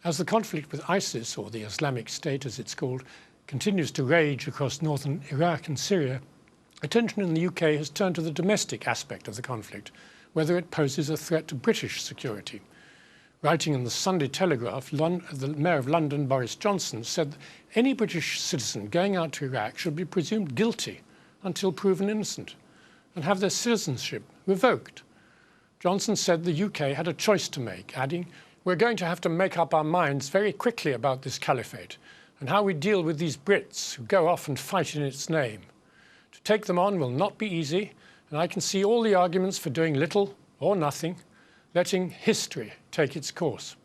As the conflict with ISIS, or the Islamic State as it's called, continues to rage across northern Iraq and Syria, attention in the UK has turned to the domestic aspect of the conflict, whether it poses a threat to British security. Writing in the Sunday Telegraph, the Mayor of London, Boris Johnson, said that any British citizen going out to Iraq should be presumed guilty until proven innocent and have their citizenship revoked. Johnson said the UK had a choice to make, adding, "We're going to have to make up our minds very quickly about this caliphate and how we deal with these Brits who go off and fight in its name. To take them on will not be easy, and I can see all the arguments for doing little or nothing, letting history take its course."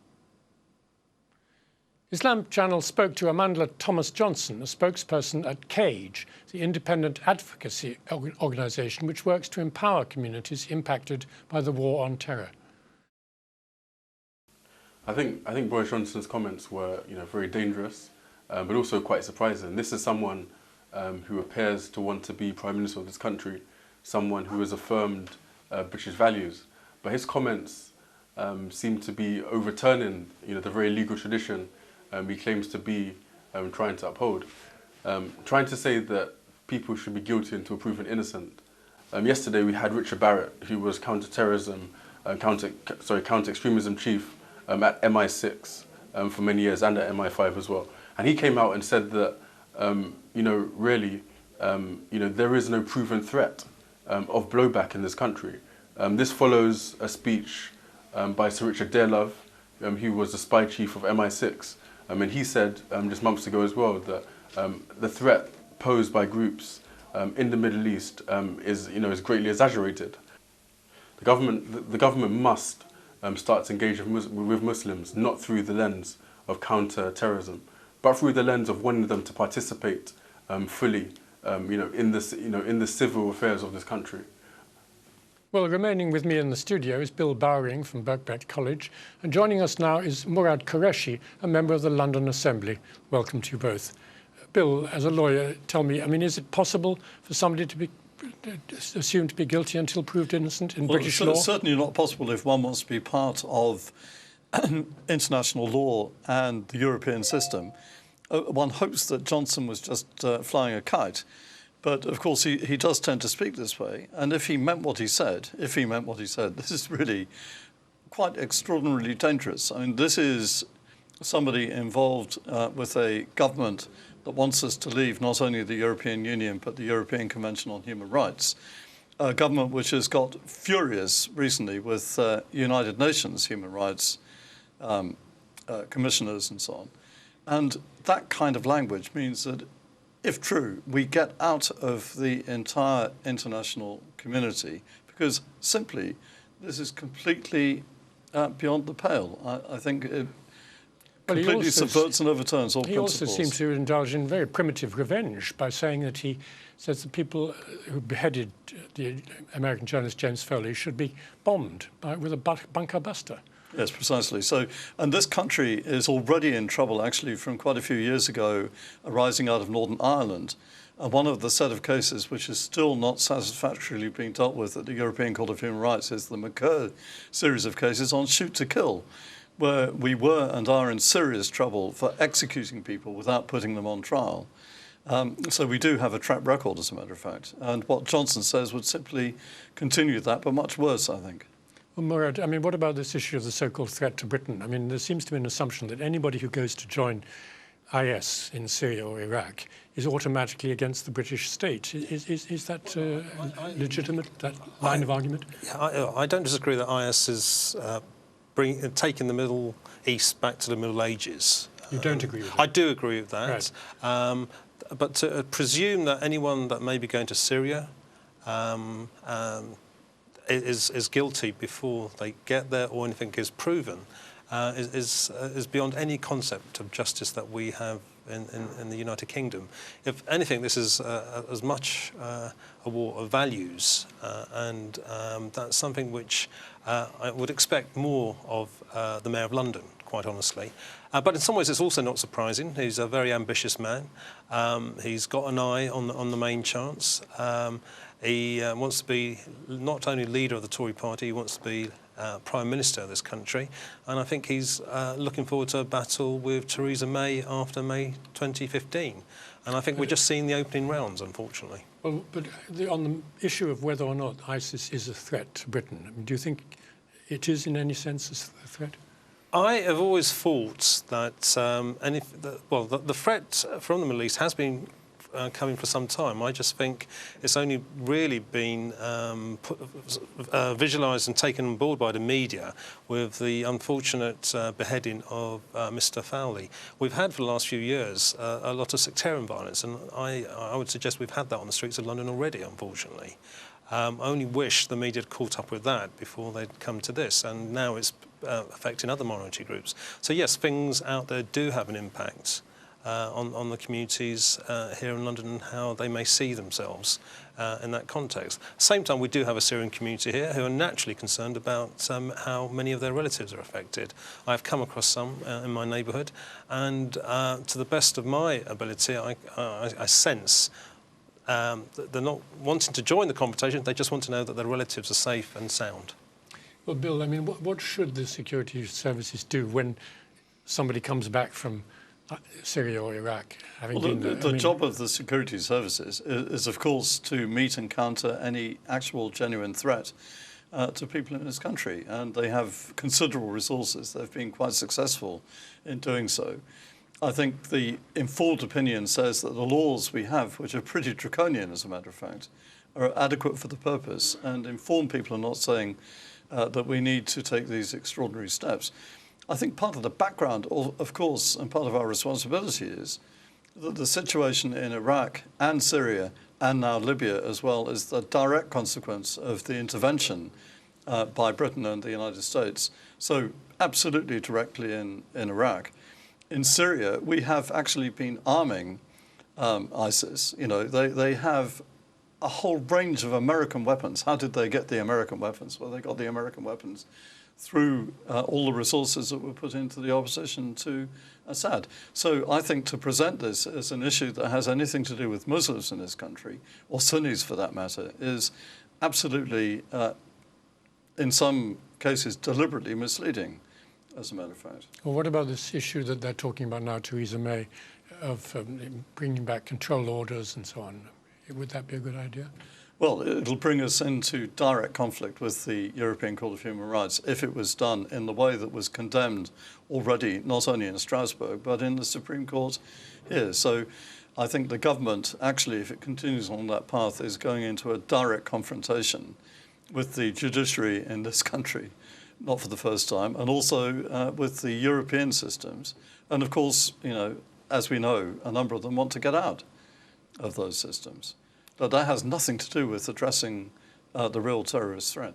Islam Channel spoke to Amanda Thomas Johnson, a spokesperson at CAGE, the independent advocacy organisation which works to empower communities impacted by the war on terror. I think Boris Johnson's comments were, very dangerous, but also quite surprising. This is someone who appears to want to be Prime Minister of this country, someone who has affirmed British values, but his comments seem to be overturning, the very legal tradition he claims to be trying to uphold. Trying to say that people should be guilty until proven innocent. Yesterday we had Richard Barrett, who was counter-terrorism, counter-extremism chief at MI6 for many years and at MI5 as well. And he came out and said that, there is no proven threat of blowback in this country. This follows a speech by Sir Richard Dearlove, who was the spy chief of MI6. And he said just months ago as well that the threat posed by groups in the Middle East is greatly exaggerated. The government must start to engage with Muslims, not through the lens of counter-terrorism, but through the lens of wanting them to participate fully, in the civil affairs of this country. Well, remaining with me in the studio is Bill Bowring from Birkbeck College, and joining us now is Murad Qureshi, a member of the London Assembly. Welcome to you both. Bill, as a lawyer, tell me, is it possible for somebody to be assumed to be guilty until proved innocent in British law? It's certainly not possible if one wants to be part of international law and the European system. One hopes that Johnson was just flying a kite. But of course, he does tend to speak this way. And if he meant what he said, this is really quite extraordinarily dangerous. This is somebody involved with a government that wants us to leave not only the European Union, but the European Convention on Human Rights. A government which has got furious recently with United Nations human rights commissioners and so on. And that kind of language means that, if true, we get out of the entire international community because simply this is completely beyond the pale. I think it completely subverts and overturns all principles. He also seems to indulge in very primitive revenge by saying that he says the people who beheaded the American journalist James Foley should be bombed with a bunker buster. Yes, precisely. So, and this country is already in trouble, actually, from quite a few years ago, arising out of Northern Ireland. One of the set of cases which is still not satisfactorily being dealt with at the European Court of Human Rights is the McCurry series of cases on shoot to kill, where we were and are in serious trouble for executing people without putting them on trial. So we do have a track record, as a matter of fact. And what Johnson says would simply continue that, but much worse, I think. Well, Murad, what about this issue of the so-called threat to Britain? There seems to be an assumption that anybody who goes to join IS in Syria or Iraq is automatically against the British state. Is that legitimate, that line of argument? I don't disagree that IS is taking the Middle East back to the Middle Ages. You don't agree with that? I do agree with that. Right. But to presume that anyone that may be going to Syria is guilty before they get there or anything is proven is beyond any concept of justice that we have in the United Kingdom. If anything, this is as much a war of values, and that's something which I would expect more of the Mayor of London, quite honestly. But in some ways, it's also not surprising. He's a very ambitious man. He's got an eye on the main chance. He wants to be not only leader of the Tory party, he wants to be Prime Minister of this country, and I think he's looking forward to a battle with Theresa May after May 2015. And I think we're just seeing the opening rounds, unfortunately. Well, but on the issue of whether or not ISIS is a threat to Britain, I mean, do you think it is in any sense a threat? I have always thought that the threat from the Middle East has been coming for some time. I just think it's only really been visualised and taken on board by the media with the unfortunate beheading of Mr. Fowley. We've had for the last few years a lot of sectarian violence, and I would suggest we've had that on the streets of London already, unfortunately. I only wish the media had caught up with that before they'd come to this, and now it's affecting other minority groups. So yes, things out there do have an impact on the communities here in London and how they may see themselves in that context. At the same time, we do have a Syrian community here who are naturally concerned about how many of their relatives are affected. I've come across some in my neighbourhood, and to the best of my ability, I sense that they're not wanting to join the conversation, they just want to know that their relatives are safe and sound. Well, Bill, I mean, what should the security services do when somebody comes back from Syria or Iraq, having been there? The job of the security services is, of course, to meet and counter any actual genuine threat to people in this country, and they have considerable resources. They've been quite successful in doing so. I think the informed opinion says that the laws we have, which are pretty draconian, as a matter of fact, are adequate for the purpose, and informed people are not saying that we need to take these extraordinary steps. I think part of the background, of course, and part of our responsibility is that the situation in Iraq and Syria and now Libya as well is the direct consequence of the intervention by Britain and the United States. So absolutely directly in Iraq. In Syria, we have actually been arming ISIS. You know, they have a whole range of American weapons. How did they get the American weapons? Well, they got the American weapons through all the resources that were put into the opposition to Assad. So I think to present this as an issue that has anything to do with Muslims in this country, or Sunnis for that matter, is absolutely, in some cases, deliberately misleading, as a matter of fact. Well, what about this issue that they're talking about now, Theresa May, of bringing back control orders and so on? Would that be a good idea? Well, it'll bring us into direct conflict with the European Court of Human Rights if it was done in the way that was condemned already, not only in Strasbourg, but in the Supreme Court here. So I think the government, actually, if it continues on that path, is going into a direct confrontation with the judiciary in this country, not for the first time, and also with the European systems. And of course, you know, as we know, a number of them want to get out of those systems. But that has nothing to do with addressing the real terrorist threat.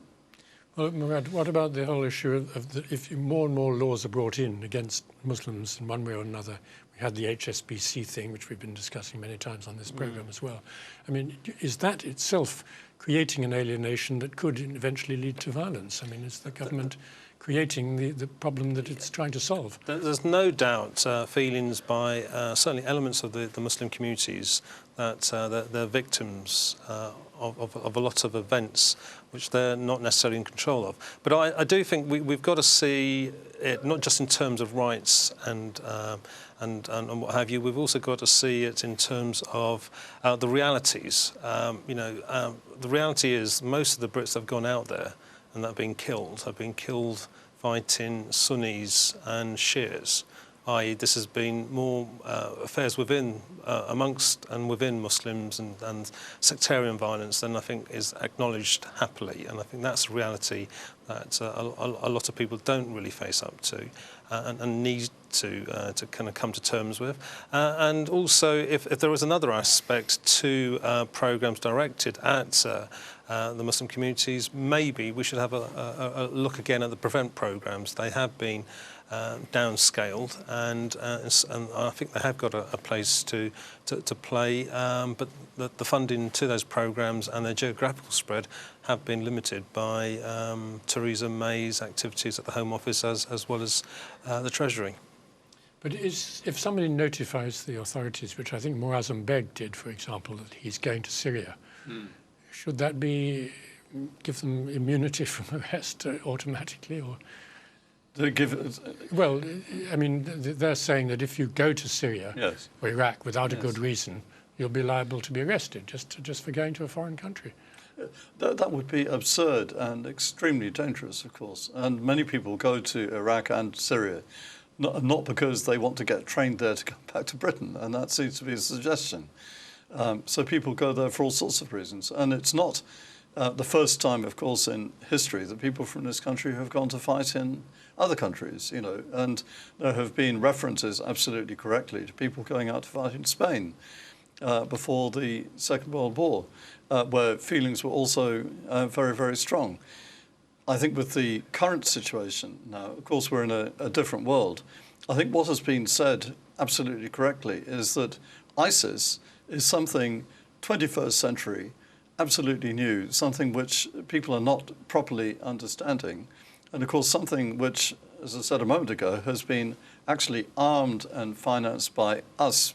Well, Murad, what about the whole issue of if more and more laws are brought in against Muslims in one way or another? We had the HSBC thing, which we've been discussing many times on this program as well. I mean, is that itself creating an alienation that could eventually lead to violence? I mean, is the government creating the problem that it's trying to solve? There's no doubt feelings by certainly elements of the Muslim communities that they're victims of a lot of events which they're not necessarily in control of. But I do think we've got to see it not just in terms of rights and what have you. We've also got to see it in terms of the realities. The reality is most of the Brits that have gone out there and that have been killed fighting Sunnis and Shias, i.e. this has been more affairs within, amongst and within Muslims and sectarian violence than I think is acknowledged happily. And I think that's a reality that a lot of people don't really face up to and need to kind of come to terms with. And also, if there was another aspect to programmes directed at the Muslim communities, maybe we should have a look again at the prevent programmes. They have been downscaled, and I think they have got a place to play, but the funding to those programmes and their geographical spread have been limited by Theresa May's activities at the Home Office as well as the Treasury. But if somebody notifies the authorities, which I think Moazzam Beg did, for example, that he's going to Syria, should that be give them immunity from arrest automatically, or? Well, I mean, they're saying that if you go to Syria Yes. or Iraq without a good reason, you'll be liable to be arrested just for going to a foreign country. That would be absurd and extremely dangerous, of course. And many people go to Iraq and Syria not because they want to get trained there to come back to Britain, and that seems to be a suggestion. So people go there for all sorts of reasons. And it's not the first time, of course, in history that people from this country have gone to fight in other countries, you know. And there have been references, absolutely correctly, to people going out to fight in Spain before the Second World War, where feelings were also very, very strong. I think with the current situation now, of course, we're in a different world. I think what has been said absolutely correctly is that ISIS is something 21st century, absolutely new, something which people are not properly understanding. And of course, something which, as I said a moment ago, has been actually armed and financed by us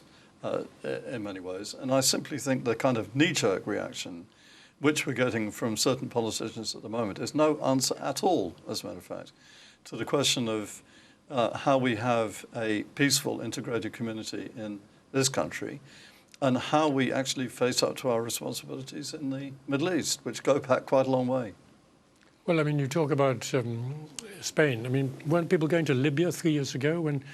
in many ways. And I simply think the kind of knee-jerk reaction which we're getting from certain politicians at the moment is no answer at all, as a matter of fact, to the question of how we have a peaceful, integrated community in this country and how we actually face up to our responsibilities in the Middle East, which go back quite a long way. Well, I mean, you talk about Spain. I mean, weren't people going to Libya 3 years ago when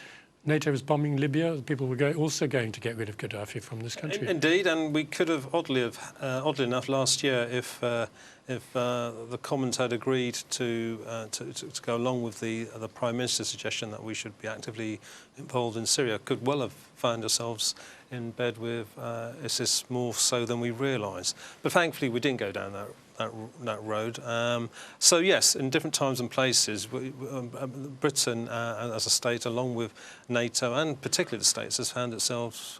NATO was bombing Libya? People were also going to get rid of Gaddafi from this country. Indeed, and we could have, oddly enough, last year, if the Commons had agreed to go along with the Prime Minister's suggestion that we should be actively involved in Syria, could well have found ourselves in bed with ISIS more so than we realise. But thankfully, we didn't go down that road. So yes, in different times and places, Britain as a state, along with NATO and particularly the States, has found itself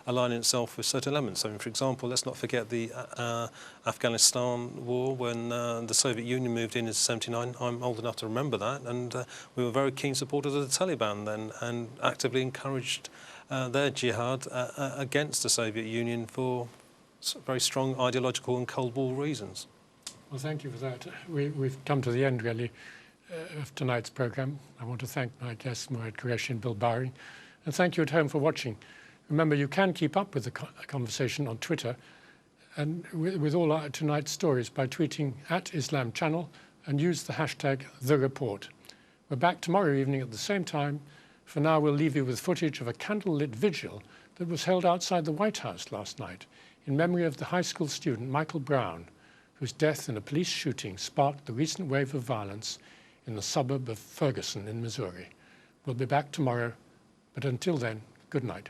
aligning itself with certain elements. I mean, for example, let's not forget the Afghanistan war when the Soviet Union moved in 1979. I'm old enough to remember that, and we were very keen supporters of the Taliban then and actively encouraged their jihad against the Soviet Union for very strong ideological and Cold War reasons. Well, thank you for that. We've come to the end, really, of tonight's programme. I want to thank my guests, Murad Qureshi and Bill Bowring, and thank you at home for watching. Remember, you can keep up with the conversation on Twitter and with all our tonight's stories by tweeting @Islam Channel and use the hashtag #TheReport. We're back tomorrow evening at the same time. For now, we'll leave you with footage of a candlelit vigil that was held outside the White House last night in memory of the high school student Michael Brown, whose death in a police shooting sparked the recent wave of violence in the suburb of Ferguson in Missouri. We'll be back tomorrow, but until then, good night.